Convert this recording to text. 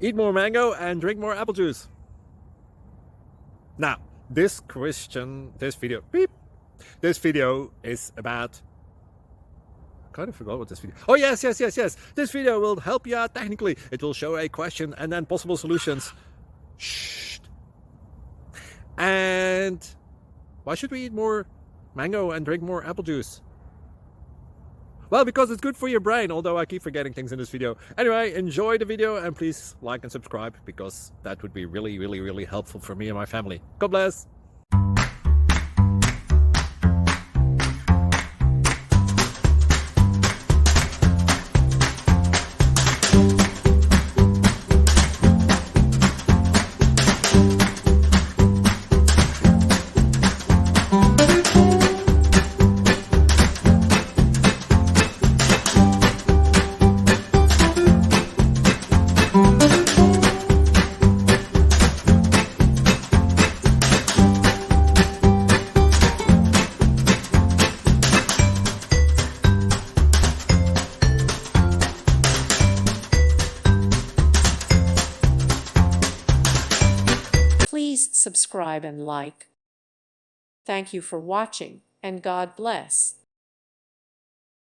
Eat more mango and drink more apple juice. Now, this video is about... I kind of forgot what this video... Oh, yes. This video will help you out technically. It will show a question and then possible solutions. Shh. And why should we eat more mango and drink more apple juice? Well, because it's good for your brain, although I keep forgetting things in this video. Anyway, enjoy the video and please like and subscribe, because that would be really helpful for me and my family. God bless! Please subscribe and like. Thank you for watching, and God bless.